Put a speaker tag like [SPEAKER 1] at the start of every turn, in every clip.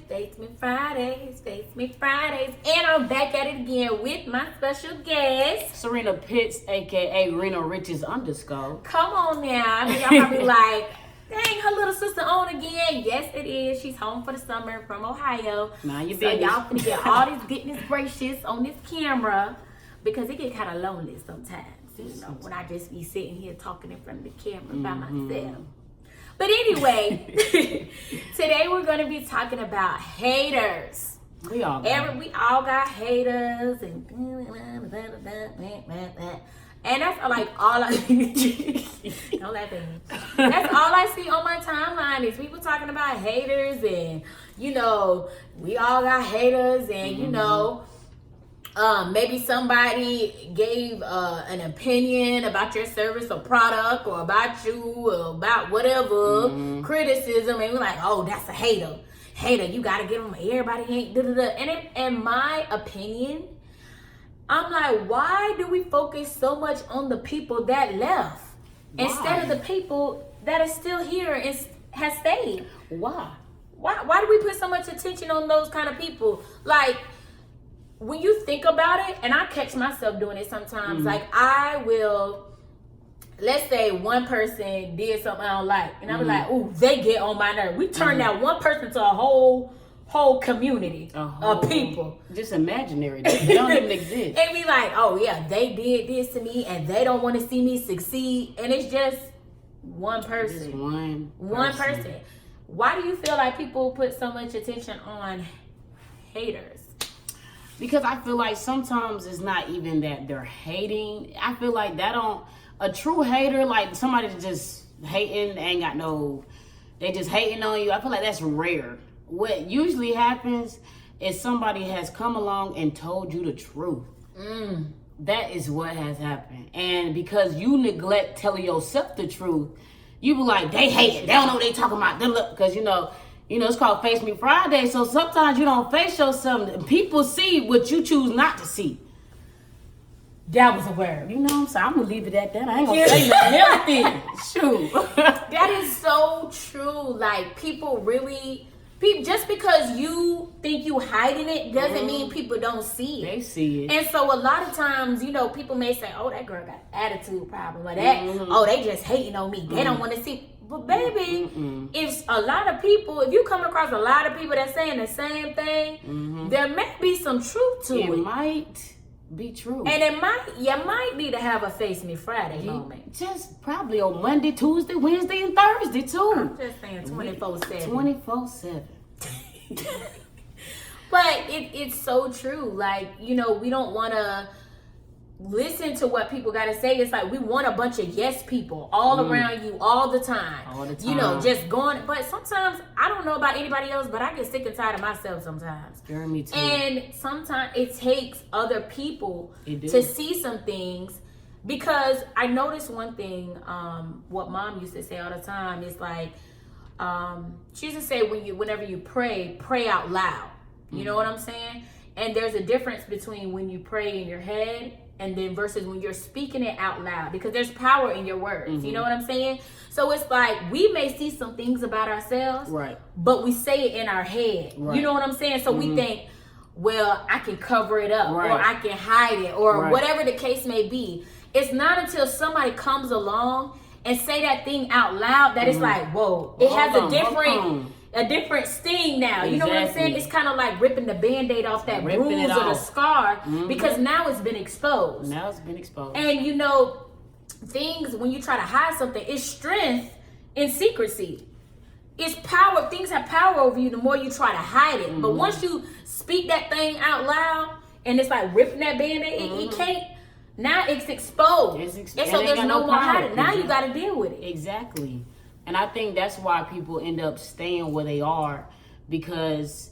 [SPEAKER 1] Face Me Fridays, Face Me Fridays. And I'm back at it again with my special guest,
[SPEAKER 2] Serena Pitts, aka Rena Riches _.
[SPEAKER 1] Come on now. I mean, y'all probably like, dang, her little sister on again. Yes, it is. She's home for the summer from Ohio.
[SPEAKER 2] Mind your
[SPEAKER 1] so
[SPEAKER 2] business.
[SPEAKER 1] y'all finna get all this goodness gracious on this camera because it get kind of lonely sometimes. You know, when I just be sitting here talking in front of the camera by myself. But anyway, today we're going to be talking about haters.
[SPEAKER 2] We all
[SPEAKER 1] got haters and that's like all I don't laugh at me. That's all I see on my timeline is people talking about haters and you know, we all got haters and you know, maybe somebody gave an opinion about your service or product or about you or about whatever criticism and we're like, oh, that's a hater. Hater, you gotta get them. Everybody ain't And in my opinion, I'm like, why do we focus so much on the people that left instead of the people that are still here and has stayed?
[SPEAKER 2] Why?
[SPEAKER 1] Why do we put so much attention on those kind of people? Like, when you think about it, and I catch myself doing it sometimes, like I will, let's say one person did something I don't like, and I was like, ooh, they get on my nerve. We turn that one person to a whole community of people.
[SPEAKER 2] Just imaginary. They don't even exist.
[SPEAKER 1] And be like, oh yeah, they did this to me, and they don't want to see me succeed, and it's just one person.
[SPEAKER 2] Just one
[SPEAKER 1] person. Why do you feel like people put so much attention on haters?
[SPEAKER 2] Because I feel like sometimes it's not even that they're hating. I feel like a true hater, like somebody just hating, they just hating on you. I feel like that's rare. What usually happens is somebody has come along and told you the truth. That is what has happened. And because you neglect telling yourself the truth, you be like, they hate it. They don't know what they talking about. Because you know, it's called FaceMeFridays. So sometimes you don't face yourself. People see what you choose not to see.
[SPEAKER 1] That was a word.
[SPEAKER 2] You know what I'm saying? I'm going to leave it at that. I ain't going to say nothing else. Shoot.
[SPEAKER 1] That is so true. Like, people really... just because you think you hiding it doesn't mean people don't see it.
[SPEAKER 2] They see it.
[SPEAKER 1] And so a lot of times, you know, people may say, oh, that girl got an attitude problem. Or that, oh, they just hating on me. They don't want to see... But baby, if a lot of people, if you come across a lot of people that's saying the same thing, there may be some truth to it.
[SPEAKER 2] It might be true.
[SPEAKER 1] And you might need to have a Face Me Friday moment.
[SPEAKER 2] Just probably on Monday, Tuesday, Wednesday, and Thursday too.
[SPEAKER 1] I'm just saying 24/7.
[SPEAKER 2] 24/7.
[SPEAKER 1] But it's so true. Like, you know, we don't want to listen to what people got to say. It's like we want a bunch of yes people all around you all the time.
[SPEAKER 2] All the time.
[SPEAKER 1] You know, just going. But sometimes, I don't know about anybody else, but I get sick and tired of myself sometimes.
[SPEAKER 2] Girl, me too.
[SPEAKER 1] And sometimes it takes other people to see some things. Because I noticed one thing, what mom used to say all the time is like, she used to say whenever you pray out loud. You know what I'm saying? And there's a difference between when you pray in your head and then versus when you're speaking it out loud, because there's power in your words. You know what I'm saying? So it's like we may see some things about ourselves,
[SPEAKER 2] right? But
[SPEAKER 1] we say it in our head. Right. You know what I'm saying? So we think, well, I can cover it up, or I can hide it, or whatever the case may be. It's not until somebody comes along and say that thing out loud that it's like, whoa, it has a different sting now. You know what I'm saying? It's kind of like ripping the Band-Aid off that bruise or the scar because now it's been exposed. And you know, things, when you try to hide something, it's strength in secrecy. It's power. Things have power over you the more you try to hide it. But once you speak that thing out loud and it's like ripping that Band-Aid, it can't. Now it's exposed. And so there's no more hiding. Now you got to deal with it.
[SPEAKER 2] Exactly. And I think that's why people end up staying where they are, because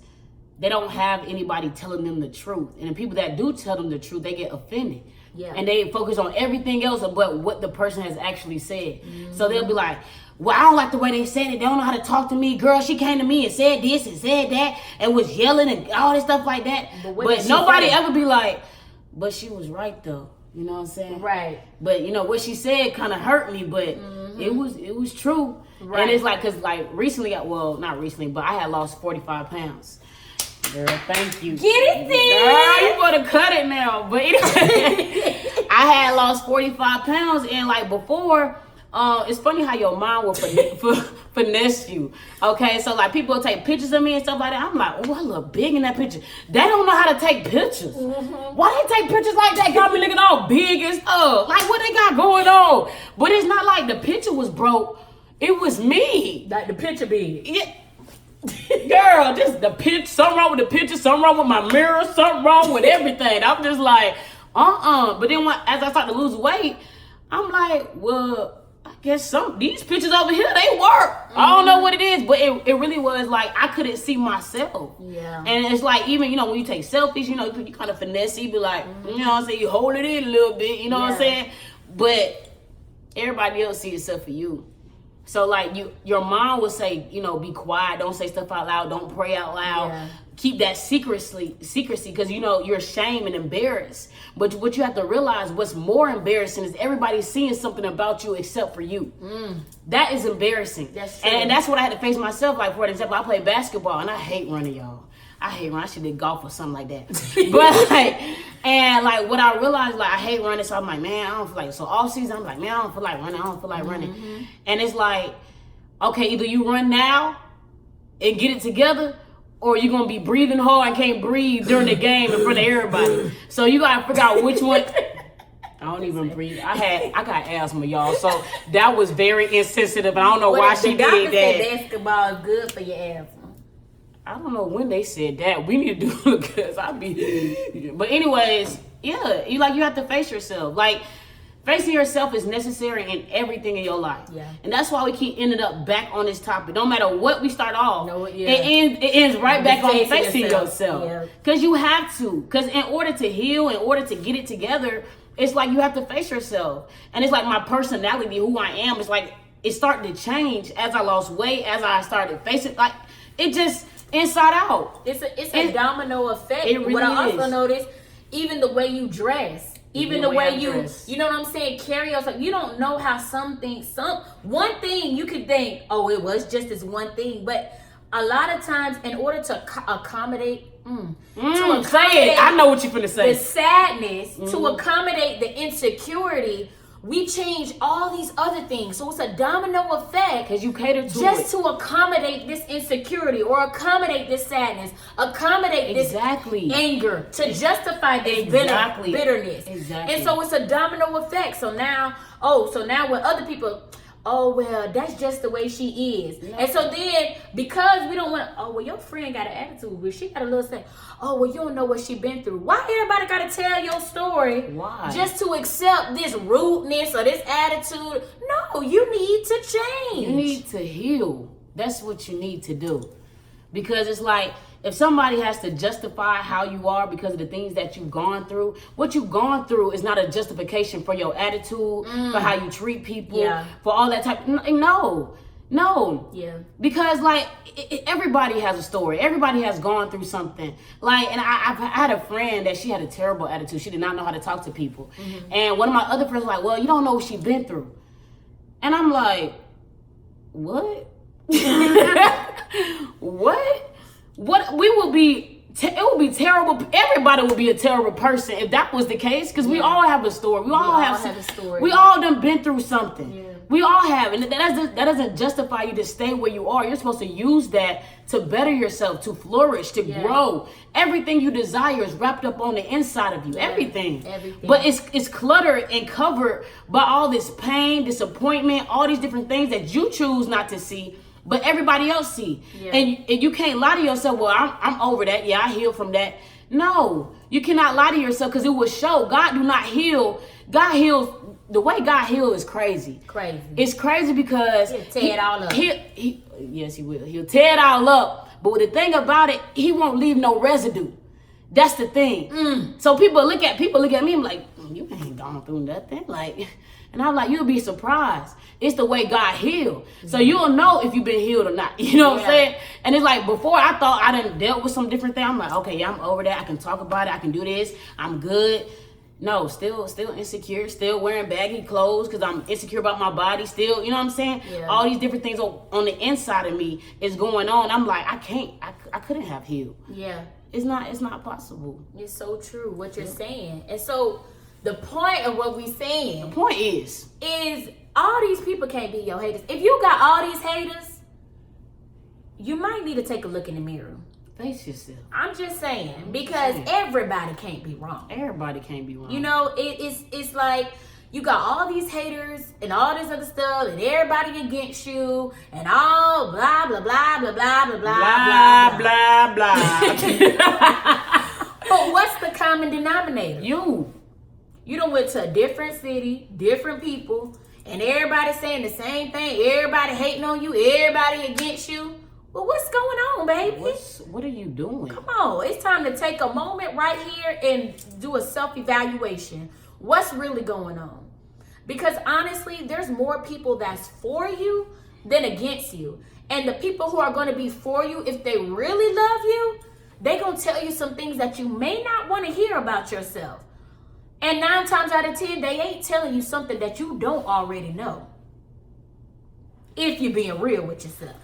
[SPEAKER 2] they don't have anybody telling them the truth. And the people that do tell them the truth, they get offended. Yeah. And they focus on everything else but what the person has actually said. So they'll be like, well, I don't like the way they said it. They don't know how to talk to me. Girl, she came to me and said this and said that and was yelling and all this stuff like that. But nobody ever be like, but she was right though. You know what I'm saying?
[SPEAKER 1] Right.
[SPEAKER 2] But you know what she said kind of hurt me, but it was true. Right. And it's like, cause like recently, well, not recently, but I had lost 45 pounds. Girl, thank you.
[SPEAKER 1] Get it there.
[SPEAKER 2] Girl, you better cut it now. But anyway, I had lost 45 pounds, and like before, it's funny how your mind will finesse you. Okay, so like people will take pictures of me and stuff like that. I'm like, oh, I look big in that picture. They don't know how to take pictures. Why they take pictures like that? Got me looking all big and stuff. Like what they got going on? But it's not like the picture was broke. It was me.
[SPEAKER 1] Like the picture big.
[SPEAKER 2] Yeah. Girl, just the pitch, something wrong with the picture, something wrong with my mirror, something wrong with everything. I'm just like, But then as I started to lose weight, I'm like, well, I guess these pictures over here, they work. I don't know what it is, but it really was like I couldn't see myself.
[SPEAKER 1] Yeah.
[SPEAKER 2] And it's like, even, you know, when you take selfies, you know, you kind of finesse, you be like, you know what I'm saying, you hold it in a little bit, you know what I'm saying? But everybody else see itself for you. So like your mom would say, you know, be quiet, don't say stuff out loud, don't pray out loud, keep that secrecy, because you know you're ashamed and embarrassed. But what you have to realize, what's more embarrassing is everybody seeing something about you except for you. That is embarrassing. That's true. And that's what I had to face myself. Like for example, I play basketball and I hate running, y'all. I hate running. I should do golf or something like that. But like what I realized, like I hate running, so I'm like, man, I don't feel like. So all season I'm like, man, I don't feel like running. And it's like, okay, either you run now and get it together, or you're gonna be breathing hard and can't breathe during the game in front of everybody. So you gotta figure out which one. I don't even breathe. I got asthma, y'all. So that was very insensitive. I don't know why she did that.
[SPEAKER 1] Basketball is good for your asthma.
[SPEAKER 2] I don't know when they said that. We need to do it because I be. But anyways, yeah, you have to face yourself. Like facing yourself is necessary in everything in your life. Yeah. And that's why we keep ending up back on this topic. No matter what we start off, it ends right back on facing yourself. Yeah. Because you have to. Because in order to heal, in order to get it together, it's like you have to face yourself. And it's like my personality, who I am, it's like it started to change as I lost weight, as I started facing, like it just inside out.
[SPEAKER 1] It's a domino effect.
[SPEAKER 2] It really
[SPEAKER 1] what I also noticed, even the way you dress, even the way you know what I'm saying, carry yourself. You don't know how one thing you could think, oh, it was just this one thing, but a lot of times, in order to accommodate,
[SPEAKER 2] I know what you're finna say.
[SPEAKER 1] The sadness, to accommodate the insecurity, we change all these other things. So it's a domino effect.
[SPEAKER 2] Because you cater to
[SPEAKER 1] just to accommodate this insecurity or accommodate this sadness, accommodate this anger, to justify this bitterness. Exactly. And so it's a domino effect. So now when other people, oh, well, that's just the way she is. No. And so then, because we don't want, oh, well, your friend got an attitude, but she got a little thing. Oh, well, you don't know what she been through. Why everybody got to tell your story?
[SPEAKER 2] Why?
[SPEAKER 1] Just to accept this rudeness or this attitude? No, you need to change.
[SPEAKER 2] You need to heal. That's what you need to do. Because it's like, if somebody has to justify how you are because of the things that you've gone through, what you've gone through is not a justification for your attitude, for how you treat people, for all that type. No. Yeah. Because like everybody has a story. Everybody has gone through something. Like, and I had a friend that she had a terrible attitude. She did not know how to talk to people. And one of my other friends was like, well, you don't know what she's been through. And I'm like, what? What we will be, it would be terrible. Everybody would be a terrible person if that was the case. Because we all have a story. We all have a story. We all done been through something. Yeah. We all have, and that doesn't justify you to stay where you are. You're supposed to use that to better yourself, to flourish, to grow. Everything you desire is wrapped up on the inside of you. Everything. But it's cluttered and covered by all this pain, disappointment, all these different things that you choose not to see, but everybody else see. And you can't lie to yourself, well, I'm over that. Yeah, I healed from that. No, you cannot lie to yourself, because it will show. God do not heal. God heals. The way God heals is crazy. It's crazy because
[SPEAKER 1] He'll tear it all up.
[SPEAKER 2] Yes, He will. He'll tear it all up. But the thing about it, He won't leave no residue. That's the thing. So people look at me and like, you ain't gone through nothing. Like, and I'm like, you'll be surprised. It's the way God healed. So you'll know if you've been healed or not. You know what I'm saying? And it's like, before I thought I done dealt with some different thing. I'm like, okay, I'm over that. I can talk about it. I can do this. I'm good. No, still insecure, still wearing baggy clothes because I'm insecure about my body. Still, you know what I'm saying?
[SPEAKER 1] Yeah.
[SPEAKER 2] All these different things on the inside of me is going on. I'm like, I couldn't have healed.
[SPEAKER 1] Yeah.
[SPEAKER 2] It's not possible.
[SPEAKER 1] It's so true what you're saying. And so the point of what we're saying,
[SPEAKER 2] The point is
[SPEAKER 1] all these people can't be your haters. If you got all these haters, you might need to take a look in the mirror.
[SPEAKER 2] face yourself.
[SPEAKER 1] I'm just saying, because everybody can't be wrong.
[SPEAKER 2] Everybody can't be wrong.
[SPEAKER 1] You know, it's like you got all these haters and all this other stuff, and everybody against you, and all blah blah blah blah blah blah blah
[SPEAKER 2] blah blah blah.
[SPEAKER 1] But what's the common denominator?
[SPEAKER 2] You
[SPEAKER 1] done went to a different city, different people, and everybody saying the same thing. Everybody hating on you. Everybody against you. Well, what's going on, baby?
[SPEAKER 2] What are you doing?
[SPEAKER 1] Come on, it's time to take a moment right here and do a self-evaluation. What's really going on? Because honestly, there's more people that's for you than against you. And the people who are going to be for you, if they really love you, they going to tell you some things that you may not want to hear about yourself. And 9 times out of 10, they ain't telling you something that you don't already know. If you're being real with yourself.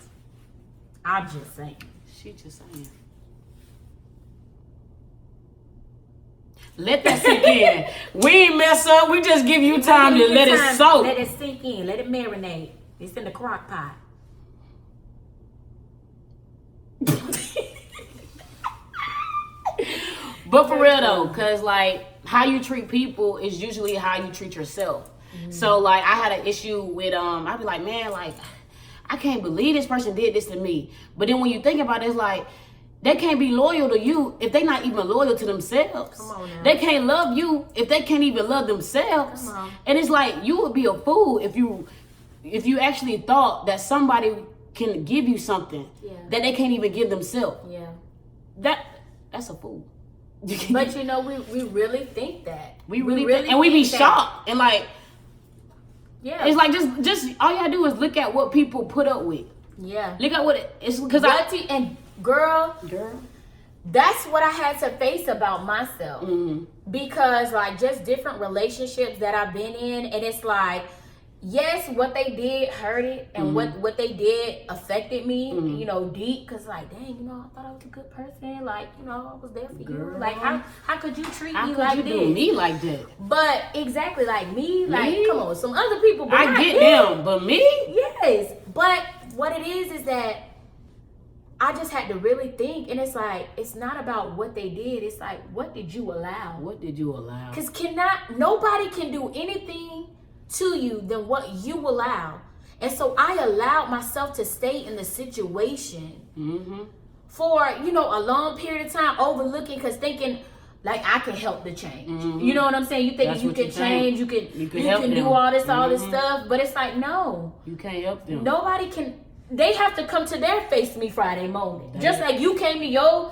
[SPEAKER 1] I'm just saying.
[SPEAKER 2] She just saying. Let that sink in. We ain't mess up. We just give you time to let it soak.
[SPEAKER 1] Let it sink in. Let it marinate. It's in the crock pot.
[SPEAKER 2] But for real though, cause like how you treat people is usually how you treat yourself. Mm-hmm. So like I had an issue with I'd be like, man, like I can't believe this person did this to me. But then when you think about it, it's like they can't be loyal to you if they're not even loyal to themselves.
[SPEAKER 1] Come on now.
[SPEAKER 2] They can't love you if they can't even love themselves.
[SPEAKER 1] Come on.
[SPEAKER 2] And it's like you would be a fool if you actually thought that somebody can give you something that they can't even give themselves.
[SPEAKER 1] Yeah.
[SPEAKER 2] That's a fool.
[SPEAKER 1] But you know, we really think that.
[SPEAKER 2] We really think, and we be shocked and like,
[SPEAKER 1] yeah,
[SPEAKER 2] it's like just all you gotta do is look at what people put up with.
[SPEAKER 1] Yeah,
[SPEAKER 2] look at what it's because
[SPEAKER 1] and girl, that's what I had to face about myself. Mm-hmm. Because like just different relationships that I've been in, and it's like, yes, what they did hurt it, and what they did affected me, you know, deep. Cause like, dang, you know, I thought I was a good person. Like, you know, I was there for you. Like, how could you treat me like this? How could you
[SPEAKER 2] do me like that?
[SPEAKER 1] But exactly, like me, like come on, some other people. But
[SPEAKER 2] I get them, but me,
[SPEAKER 1] yes. But what it is that I just had to really think, and it's like, it's not about what they did. It's like, what did you allow?
[SPEAKER 2] What did you allow?
[SPEAKER 1] Cause nobody can do anything to you than what you allow. And so I allowed myself to stay in the situation for, you know, a long period of time, overlooking, because thinking like I can help the change. You know what I'm saying? You think you can change, you can do all this stuff, but it's like, no,
[SPEAKER 2] you can't help them.
[SPEAKER 1] Nobody can. They have to come to their Face Me Friday moment. Just like you came to your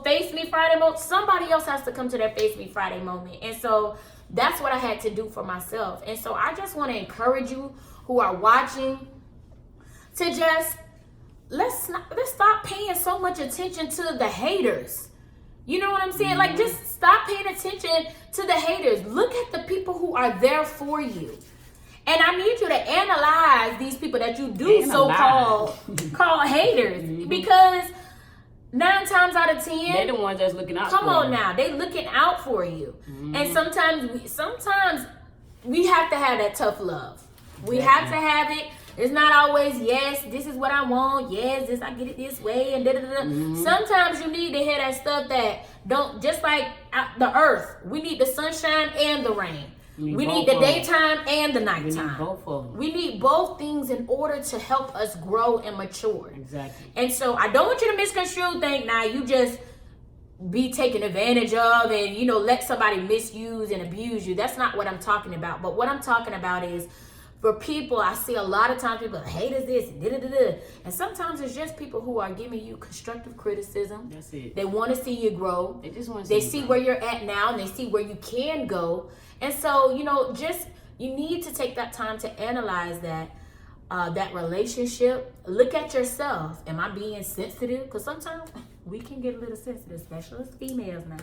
[SPEAKER 1] Face Me Friday moment, somebody else has to come to their Face Me Friday moment. And so that's what I had to do for myself. And so I just want to encourage you who are watching to just let's stop paying so much attention to the haters. You know what I'm saying? Like, just stop paying attention to the haters. Look at the people who are there for you. And I need you to analyze these people that you do call haters, because 9 times out of 10,
[SPEAKER 2] they're the ones that's looking out.
[SPEAKER 1] Come on now, they looking out for you. And sometimes we have to have that tough love. We have to have it. It's not always, yes, this is what I want. Yes, I get it this way, and da da da. Sometimes you need to hear that stuff that don't, just like the earth. We need the sunshine and the rain. We need the daytime and the nighttime. We need both things in order to help us grow and mature.
[SPEAKER 2] Exactly.
[SPEAKER 1] And so I don't want you to misconstrue, think now you just be taken advantage of and, you know, let somebody misuse and abuse you. That's not what I'm talking about. But what I'm talking about is, for people, I see a lot of times people hate us this, and sometimes it's just people who are giving you constructive criticism.
[SPEAKER 2] That's it.
[SPEAKER 1] They want to see you grow.
[SPEAKER 2] They just want to
[SPEAKER 1] see. They see where you're at now, and they see where you can go. And so, you know, just you need to take that time to analyze that relationship. Look at yourself. Am I being sensitive? Because sometimes we can get a little sensitive, especially as females now.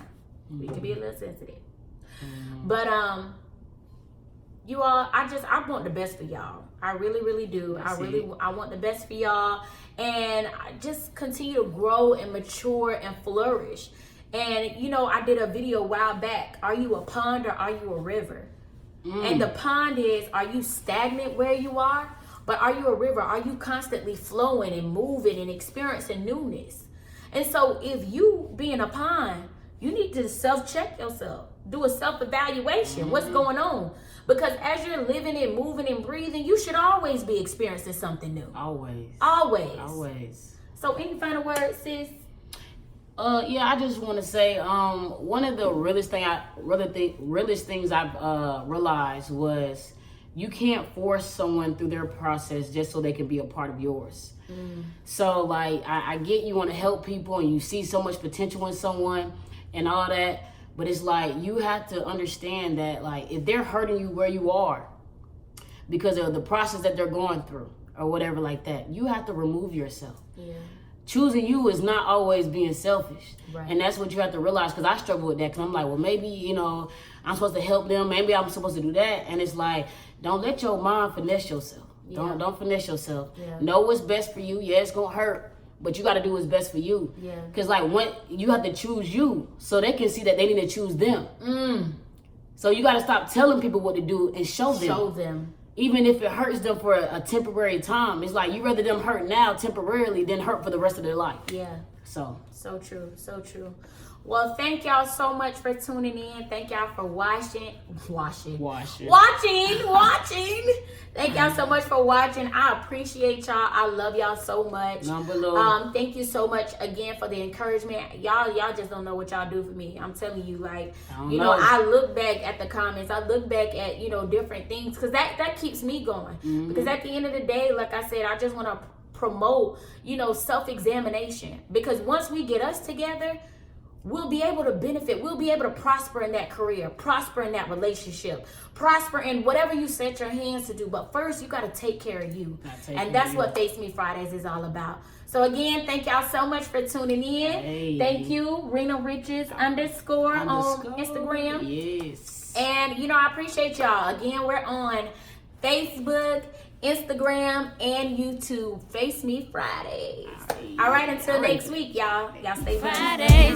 [SPEAKER 1] We can be a little sensitive. But you all, I want the best for y'all. I really, really do. I want the best for y'all, and I just continue to grow and mature and flourish. And you know, I did a video a while back. Are you a pond or are you a river? And the pond is, are you stagnant where you are? But are you a river? Are you constantly flowing and moving and experiencing newness? And so if you being a pond, you need to self-check yourself. Do a self-evaluation. What's going on? Because as you're living and moving and breathing, you should always be experiencing something new. Always. So any final words, sis?
[SPEAKER 2] Yeah, I just want to say, one of the realest things I've realized was you can't force someone through their process just so they can be a part of yours. So like, I get you want to help people and you see so much potential in someone and all that, but it's like, you have to understand that like, if they're hurting you where you are because of the process that they're going through or whatever like that, you have to remove yourself.
[SPEAKER 1] Yeah.
[SPEAKER 2] Choosing you is not always being selfish.
[SPEAKER 1] Right.
[SPEAKER 2] And that's what you have to realize, because I struggle with that, because I'm like, well, maybe, you know, I'm supposed to help them. Maybe I'm supposed to do that. And it's like, don't let your mind finesse yourself.
[SPEAKER 1] Yeah.
[SPEAKER 2] Don't finesse yourself.
[SPEAKER 1] Yeah.
[SPEAKER 2] Know what's best for you. Yeah, it's going to hurt, but you got to do what's best for you.
[SPEAKER 1] Yeah.
[SPEAKER 2] Because like, when you have to choose you so they can see that they need to choose them. So you got to stop telling people what to do and show them. Even if it hurts them for a temporary time, it's like, you rather them hurt now temporarily than hurt for the rest of their life.
[SPEAKER 1] Yeah.
[SPEAKER 2] So
[SPEAKER 1] true. Well, thank y'all so much for tuning in. Thank y'all for watching. Thank y'all so much for watching. I appreciate y'all. I love y'all so much. Thank you so much again for the encouragement. Y'all just don't know what y'all do for me. I'm telling you, like, I look back at the comments. I look back at, different things, because that keeps me going. Because at the end of the day, like I said, I just want to promote, self-examination. Because once we get us together, we'll be able to benefit. We'll be able to prosper in that career, prosper in that relationship, prosper in whatever you set your hands to do. But first, you got to take care of you. And that's what Face Me Fridays is all about. So again, thank y'all so much for tuning in.
[SPEAKER 2] Hey.
[SPEAKER 1] Thank you, Rena Riches _ on Instagram.
[SPEAKER 2] Yes.
[SPEAKER 1] And, I appreciate y'all. Again, we're on Facebook, Instagram, and YouTube. Face Me Fridays. All right, until next week, y'all. Y'all stay blessed.